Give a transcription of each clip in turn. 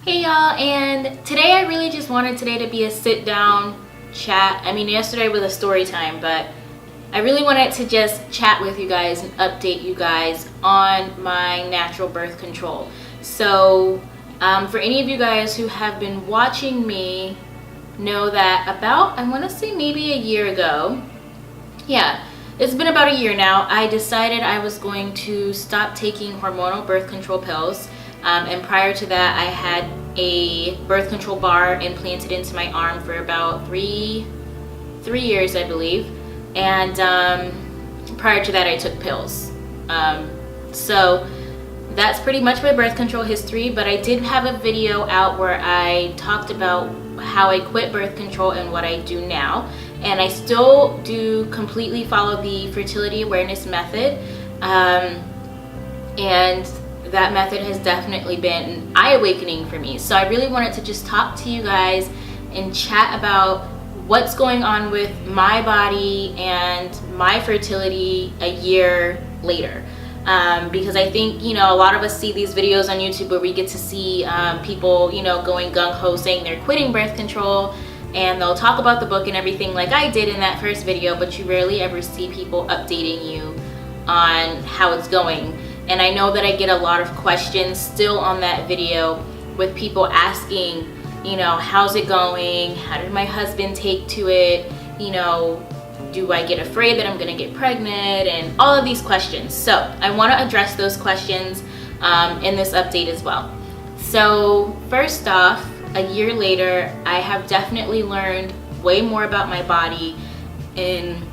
Hey y'all, and today I really just wanted today to be a sit down chat. I mean, yesterday was a story time, but I really wanted to just chat with you guys and update you guys on my natural birth control. So for any of you guys who have been watching me know that about, I want to say maybe a year ago, yeah, it's been about a year now, I decided I was going to stop taking hormonal birth control pills. And prior to that, I had a birth control bar implanted into my arm for about three years, I believe. And prior to that, I took pills. So that's pretty much my birth control history. But I did have a video out where I talked about how I quit birth control and what I do now. And I still do completely follow the Fertility Awareness Method. And that method has definitely been an eye-awakening for me. So I really wanted to just talk to you guys and chat about what's going on with my body and my fertility a year later. Because I think, a lot of us see these videos on YouTube where we get to see people, going gung-ho saying they're quitting birth control, and they'll talk about the book and everything like I did in that first video, but you rarely ever see people updating you on how it's going. And I know that I get a lot of questions still on that video with people asking, how's it going? How did my husband take to it? Do I get afraid that I'm gonna get pregnant? And all of these questions. So I wanna address those questions in this update as well. So first off, a year later, I have definitely learned way more about my body in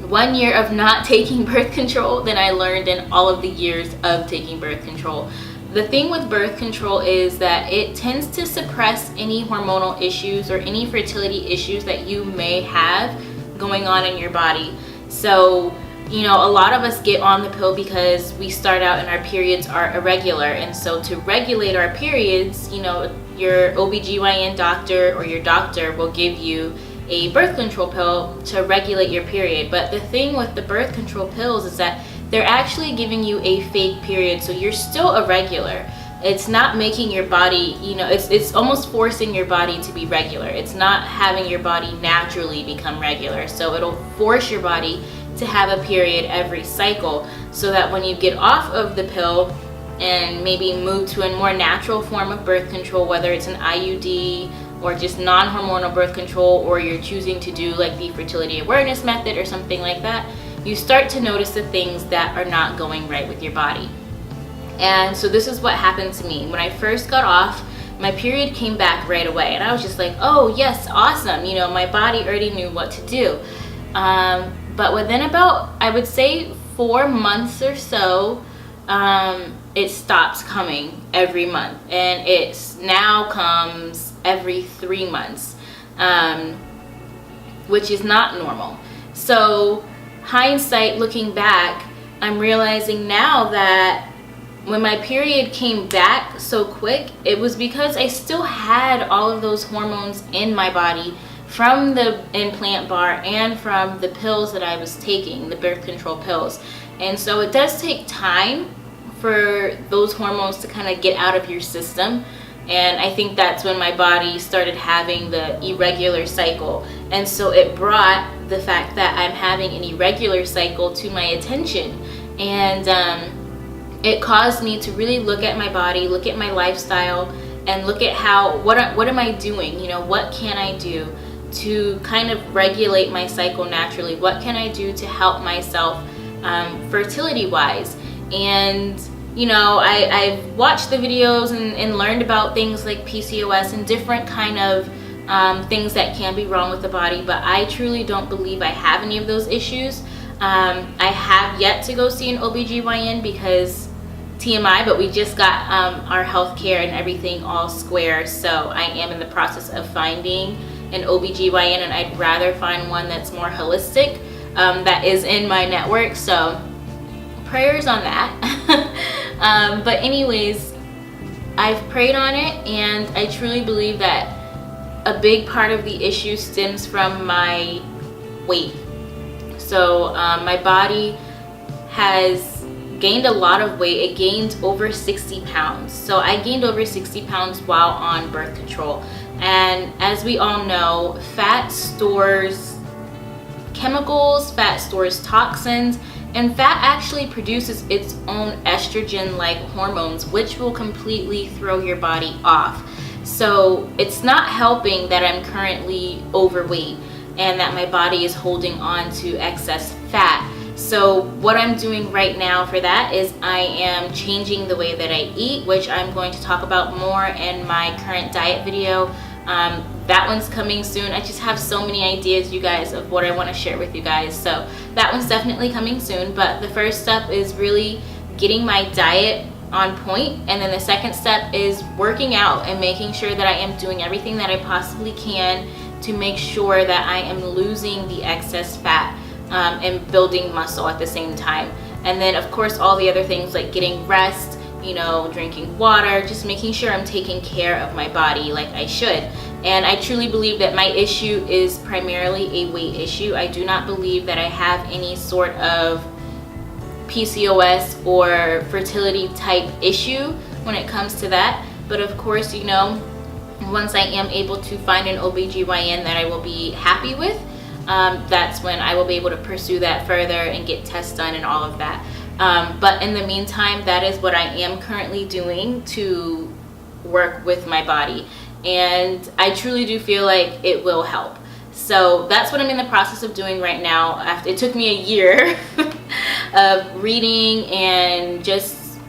1 year of not taking birth control than I learned in all of the years of taking birth control. The thing with birth control is that it tends to suppress any hormonal issues or any fertility issues that you may have going on in your body. So, a lot of us get on the pill because we start out and our periods are irregular. And so to regulate our periods, your OBGYN doctor or your doctor will give you a birth control pill to regulate your period. But the thing with the birth control pills is that they're actually giving you a fake period, so you're still irregular. It's not making your body, it's almost forcing your body to be regular. It's not having your body naturally become regular. So it'll force your body to have a period every cycle, so that when you get off of the pill and maybe move to a more natural form of birth control, whether it's an IUD or just non-hormonal birth control, or you're choosing to do like the Fertility Awareness Method or something like that, you start to notice the things that are not going right with your body. And so this is what happened to me. When I first got off, my period came back right away, and I was just like, oh yes, awesome, my body already knew what to do. But within about, I would say 4 months or so, it stops coming every month, and it now comes every 3 months, which is not normal. So hindsight, looking back, I'm realizing now that when my period came back so quick, it was because I still had all of those hormones in my body from the implant bar and from the pills that I was taking, the birth control pills. And so it does take time for those hormones to kind of get out of your system. And I think that's when my body started having the irregular cycle. And so it brought the fact that I'm having an irregular cycle to my attention. And it caused me to really look at my body, look at my lifestyle, and look at what am I doing? What can I do to kind of regulate my cycle naturally? What can I do to help myself fertility-wise? And I've watched the videos and learned about things like PCOS and different kind of things that can be wrong with the body, but I truly don't believe I have any of those issues. I have yet to go see an OBGYN because TMI, but we just got our health care and everything all square, so I am in the process of finding an OBGYN, and I'd rather find one that's more holistic, that is in my network, so prayers on that. But anyways, I've prayed on it, and I truly believe that a big part of the issue stems from my weight. So my body has gained a lot of weight. It gained over 60 pounds. So I gained over 60 pounds while on birth control. And as we all know, fat stores chemicals, fat stores toxins, and fat actually produces its own estrogen-like hormones, which will completely throw your body off. So it's not helping that I'm currently overweight and that my body is holding on to excess fat. So what I'm doing right now for that is I am changing the way that I eat, which I'm going to talk about more in my current diet video. That one's coming soon. I just have so many ideas, you guys, of what I want to share with you guys. So that one's definitely coming soon. But the first step is really getting my diet on point, and then the second step is working out and making sure that I am doing everything that I possibly can to make sure that I am losing the excess fat and building muscle at the same time. And then of course all the other things like getting rest, you know, drinking water, just making sure I'm taking care of my body like I should. And I truly believe that my issue is primarily a weight issue. I do not believe that I have any sort of PCOS or fertility type issue when it comes to that. But of course, you know, once I am able to find an OBGYN that I will be happy with, that's when I will be able to pursue that further and get tests done and all of that. But in the meantime, that is what I am currently doing to work with my body. And I truly do feel like it will help. So that's what I'm in the process of doing right now. It took me a year of reading and just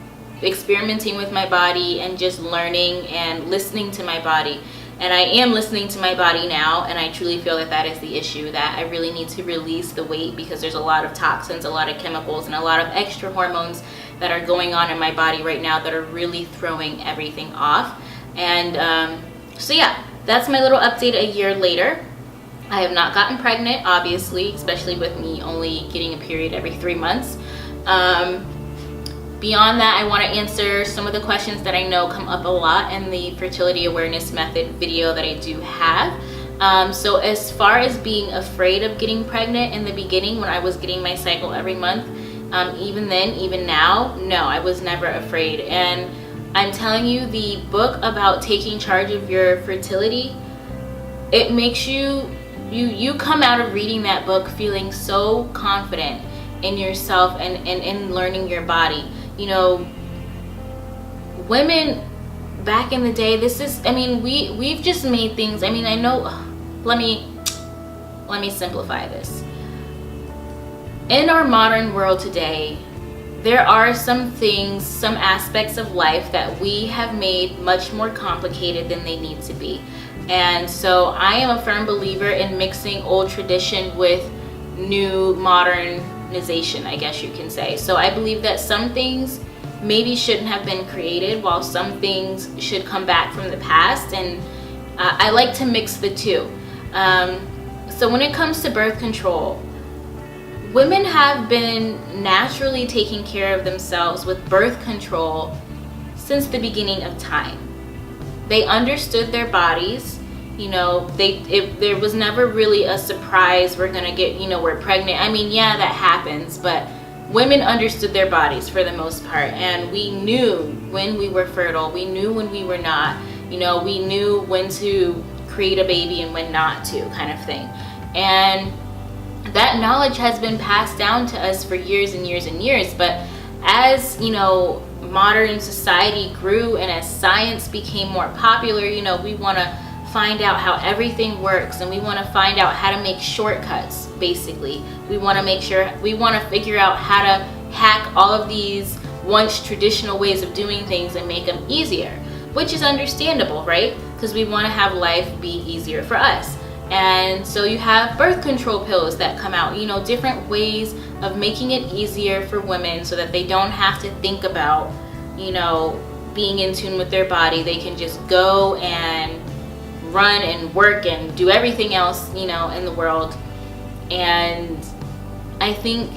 experimenting with my body and just learning and listening to my body. And I am listening to my body now, and I truly feel that that is the issue, that I really need to release the weight because there's a lot of toxins, a lot of chemicals, and a lot of extra hormones that are going on in my body right now that are really throwing everything off. And so yeah, that's my little update a year later. I have not gotten pregnant, obviously, especially with me only getting a period every 3 months. Beyond that, I want to answer some of the questions that I know come up a lot in the Fertility Awareness Method video that I do have. So as far as being afraid of getting pregnant in the beginning when I was getting my cycle every month, even then, even now, no, I was never afraid. And I'm telling you, the book about taking charge of your fertility, it makes you come out of reading that book feeling so confident in yourself and in learning your body. You know, women back in the day, we've just made things, I know, let me simplify this. In our modern world today, there are some things, some aspects of life that we have made much more complicated than they need to be. And so I am a firm believer in mixing old tradition with new modernization, I guess you can say. So I believe that some things maybe shouldn't have been created, while some things should come back from the past. And I like to mix the two. So when it comes to birth control, women have been naturally taking care of themselves with birth control since the beginning of time. They understood their bodies. You know, there was never really a surprise, we're gonna get, you know, we're pregnant. Yeah, that happens, but women understood their bodies for the most part, and we knew when we were fertile, we knew when we were not, you know, we knew when to create a baby and when not to, kind of thing. And that knowledge has been passed down to us for years and years and years. But as, you know, modern society grew and as science became more popular, you know, we want to find out how everything works, and we want to find out how to make shortcuts. Basically, we want to figure out how to hack all of these once traditional ways of doing things and make them easier, which is understandable, right? Because we want to have life be easier for us. And so you have birth control pills that come out, you know, different ways of making it easier for women so that they don't have to think about, you know, being in tune with their body. They can just go and run and work and do everything else, you know, in the world. And I think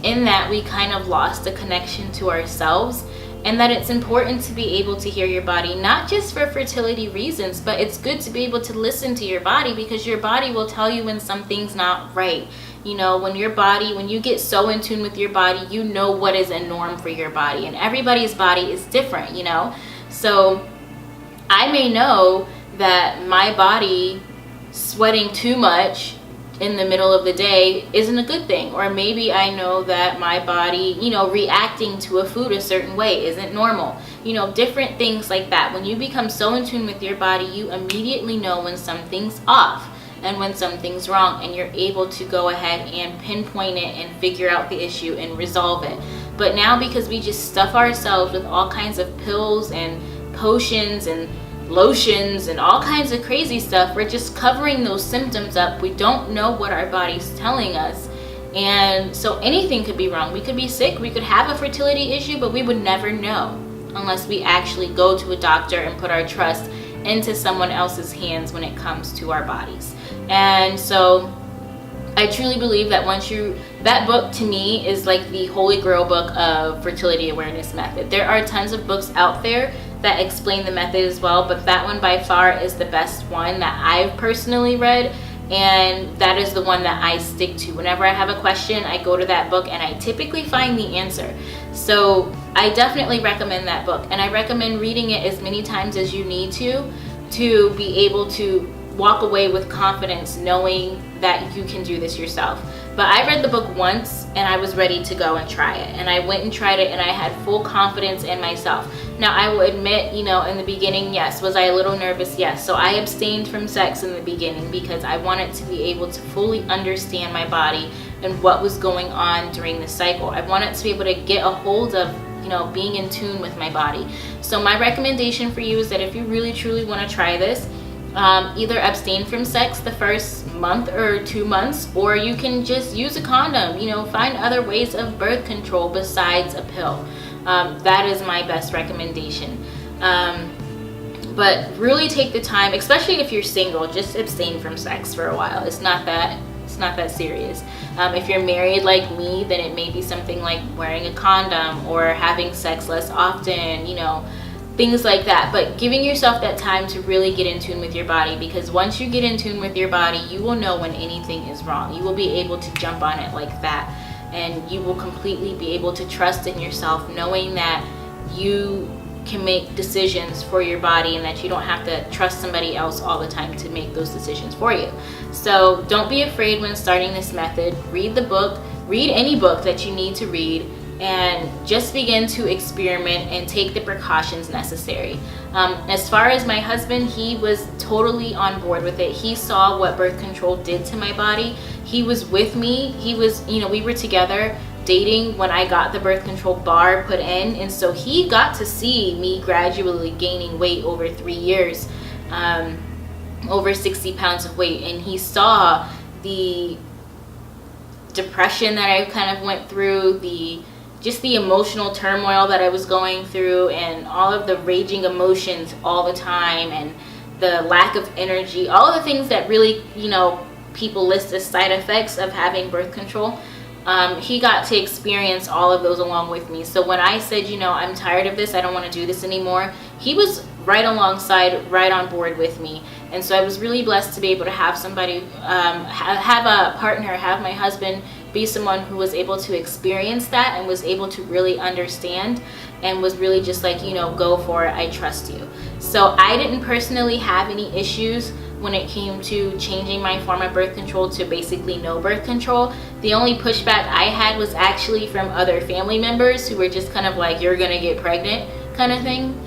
in that we kind of lost a connection to ourselves, and that it's important to be able to hear your body, not just for fertility reasons, but it's good to be able to listen to your body, because your body will tell you when something's not right. You know, when you get so in tune with your body, you know what is a norm for your body, and everybody's body is different, you know. So I may know that my body sweating too much in the middle of the day isn't a good thing, or maybe I know that my body, you know, reacting to a food a certain way isn't normal, you know, different things like that. When you become so in tune with your body, you immediately know when something's off and when something's wrong, and you're able to go ahead and pinpoint it and figure out the issue and resolve it. But now, because we just stuff ourselves with all kinds of pills and potions and lotions and all kinds of crazy stuff, we're just covering those symptoms up. We don't know what our body's telling us, and so anything could be wrong. We could be sick, we could have a fertility issue, but we would never know unless we actually go to a doctor and put our trust into someone else's hands when it comes to our bodies. And so I truly believe that that book to me is like the holy grail book of Fertility Awareness Method. There are tons of books out there that explain the method as well, but that one by far is the best one that I've personally read, and that is the one that I stick to. Whenever I have a question, I go to that book and I typically find the answer. So I definitely recommend that book, and I recommend reading it as many times as you need to be able to walk away with confidence knowing that you can do this yourself. But I read the book once and I was ready to go and try it, and I went and tried it, and I had full confidence in myself. Now I will admit, you know, in the beginning, yes, was I a little nervous? Yes. So I abstained from sex in the beginning because I wanted to be able to fully understand my body and what was going on during the cycle. I wanted to be able to get a hold of, you know, being in tune with my body. So my recommendation for you is that if you really truly want to try this, either abstain from sex the first month or 2 months, or you can just use a condom. You know, find other ways of birth control besides a pill. That is my best recommendation. But really take the time, especially if you're single, just abstain from sex for a while. It's not that serious. If you're married like me, then it may be something like wearing a condom or having sex less often, you know, things like that. But giving yourself that time to really get in tune with your body, because once you get in tune with your body, you will know when anything is wrong. You will be able to jump on it like that, and you will completely be able to trust in yourself, knowing that you can make decisions for your body and that you don't have to trust somebody else all the time to make those decisions for you. So don't be afraid when starting this method. Read the book, read any book that you need to read, and just begin to experiment and take the precautions necessary. As far as my husband, he was totally on board with it. He saw what birth control did to my body. He was with me. He was, you know, we were together dating when I got the birth control bar put in, and so he got to see me gradually gaining weight over 3 years, over 60 pounds of weight, and he saw the depression that I kind of went through, just the emotional turmoil that I was going through, and all of the raging emotions all the time, and the lack of energy, all of the things that really, you know, people list as side effects of having birth control. He got to experience all of those along with me. So when I said, you know, I'm tired of this, I don't want to do this anymore, he was right alongside, right on board with me. And so I was really blessed to be able to have somebody, have a partner, have my husband be someone who was able to experience that and was able to really understand, and was really just like, you know, go for it, I trust you. So I didn't personally have any issues when it came to changing my form of birth control to basically no birth control. The only pushback I had was actually from other family members who were just kind of like, you're gonna get pregnant kind of thing.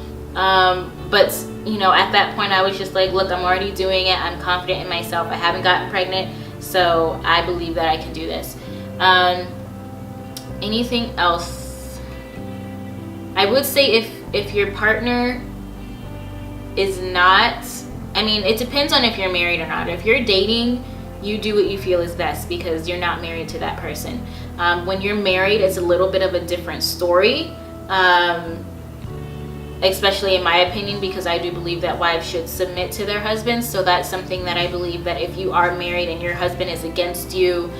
But you know, at that point I was just like, look, I'm already doing it, I'm confident in myself, I haven't gotten pregnant, so I believe that I can do this. Anything else? I would say if your partner is not, I mean, it depends on if you're married or not. If you're dating, you do what you feel is best because you're not married to that person. When you're married, it's a little bit of a different story, especially in my opinion, because I do believe that wives should submit to their husbands. So that's something that I believe, that if you are married and your husband is against you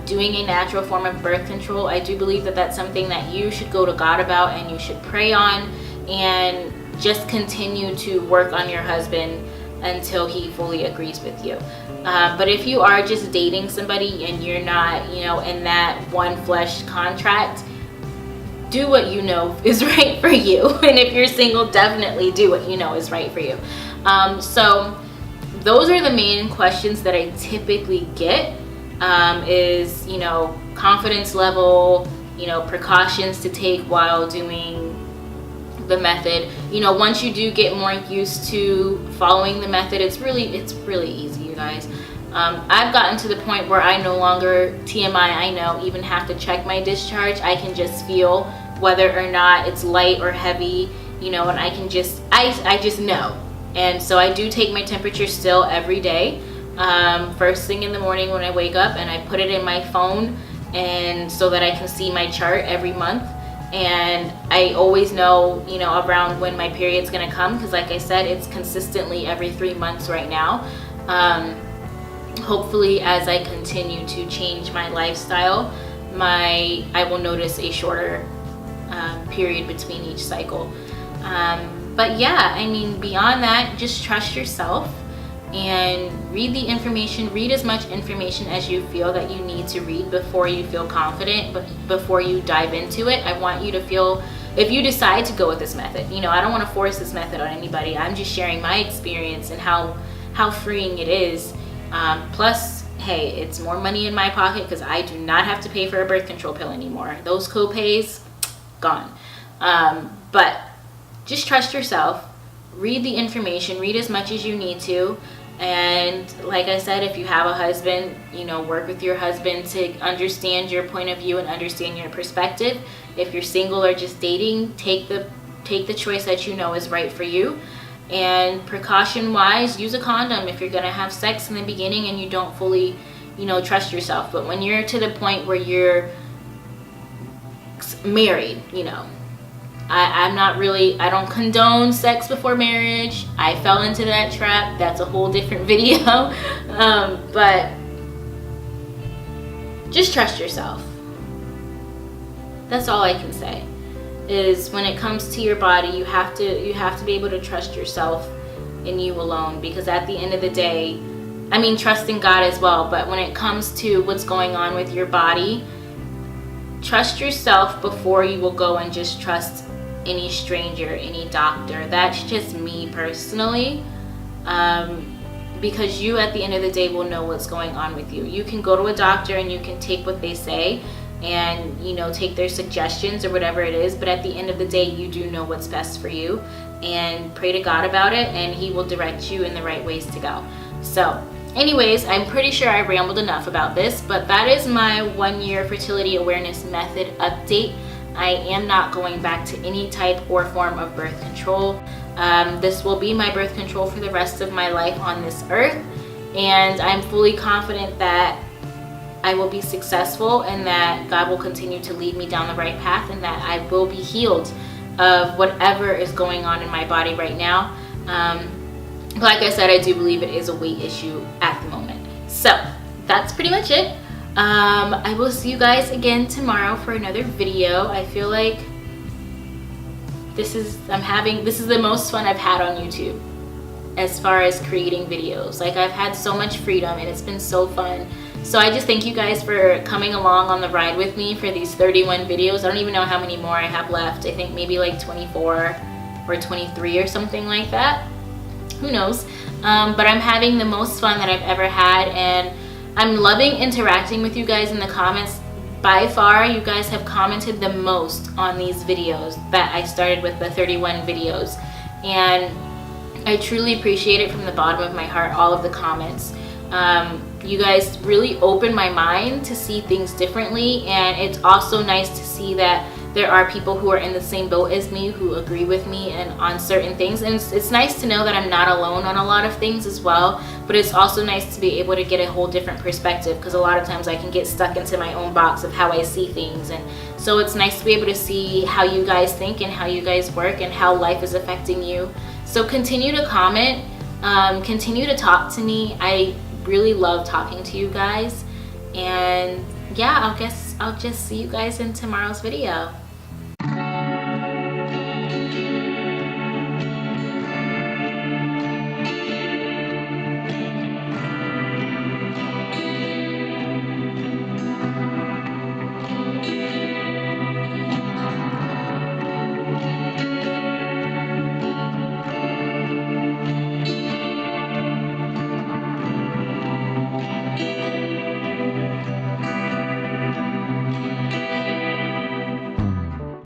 doing a natural form of birth control, I do believe that that's something that you should go to God about and you should pray on, and just continue to work on your husband until he fully agrees with you. But if you are just dating somebody and you're not, you know, in that one flesh contract, do what you know is right for you. And if you're single, definitely do what you know is right for you. So those are the main questions that I typically get, is, you know, confidence level, you know, precautions to take while doing the method. You know, once you do get more used to following the method, it's really easy, you guys. I've gotten to the point where I no longer, TMI, I know, even have to check my discharge. I can just feel whether or not it's light or heavy, you know, and I can just, I just know. And so I do take my temperature still every day, first thing in the morning when I wake up, and I put it in my phone, and so that I can see my chart every month. And I always know, you know, around when my period's gonna come, because like I said, it's consistently every 3 months right now. Hopefully, as I continue to change my lifestyle, I will notice a shorter period between each cycle. But yeah, I mean, beyond that, just trust yourself and read the information. Read as much information as you feel that you need to read before you feel confident, but before you dive into it. I want you to feel, if you decide to go with this method, you know, I don't want to force this method on anybody. I'm just sharing my experience and how freeing it is. Plus, hey, it's more money in my pocket because I do not have to pay for a birth control pill anymore. Those co-pays, gone. But just trust yourself, read the information, read as much as you need to. And like I said, if you have a husband, you know, work with your husband to understand your point of view and understand your perspective. If you're single or just dating, take the choice that you know is right for you. And precaution wise, use a condom if you're gonna have sex in the beginning and you don't fully, you know, trust yourself. But when you're to the point where you're married, you know, I don't condone sex before marriage. I fell into that trap. That's a whole different video. But just trust yourself. That's all I can say. Is when it comes to your body, you have to be able to trust yourself and you alone. Because at the end of the day, I mean, trust in God as well, but when it comes to what's going on with your body, trust yourself before you will go and just trust any stranger, any doctor. That's just me personally. Because you, at the end of the day, will know what's going on with you. You can go to a doctor and you can take what they say and, you know, take their suggestions or whatever it is, but at the end of the day, you do know what's best for you, and pray to God about it, and He will direct you in the right ways to go. So anyways, I'm pretty sure I rambled enough about this, but that is my 1-year fertility awareness method update. I am not going back to any type or form of birth control. This will be my birth control for the rest of my life on this earth, and I'm fully confident that I will be successful and that God will continue to lead me down the right path, and that I will be healed of whatever is going on in my body right now. Like I said, I do believe it is a weight issue at the moment. So that's pretty much it. I will see you guys again tomorrow for another video. I feel like this is the most fun I've had on YouTube as far as creating videos. Like, I've had so much freedom and it's been so fun. So I just thank you guys for coming along on the ride with me for these 31 videos. I don't even know how many more I have left. I think maybe like 24 or 23 or something like that. Who knows? But I'm having the most fun that I've ever had, and I'm loving interacting with you guys in the comments. By far, you guys have commented the most on these videos that I started with, the 31 videos. And I truly appreciate it from the bottom of my heart, all of the comments. You guys really open my mind to see things differently, and it's also nice to see that there are people who are in the same boat as me, who agree with me and on certain things. And it's nice to know that I'm not alone on a lot of things as well, but it's also nice to be able to get a whole different perspective, because a lot of times I can get stuck into my own box of how I see things. And so it's nice to be able to see how you guys think and how you guys work and how life is affecting you. So continue to comment, continue to talk to me. I really love talking to you guys. And yeah, I guess I'll just see you guys in tomorrow's video.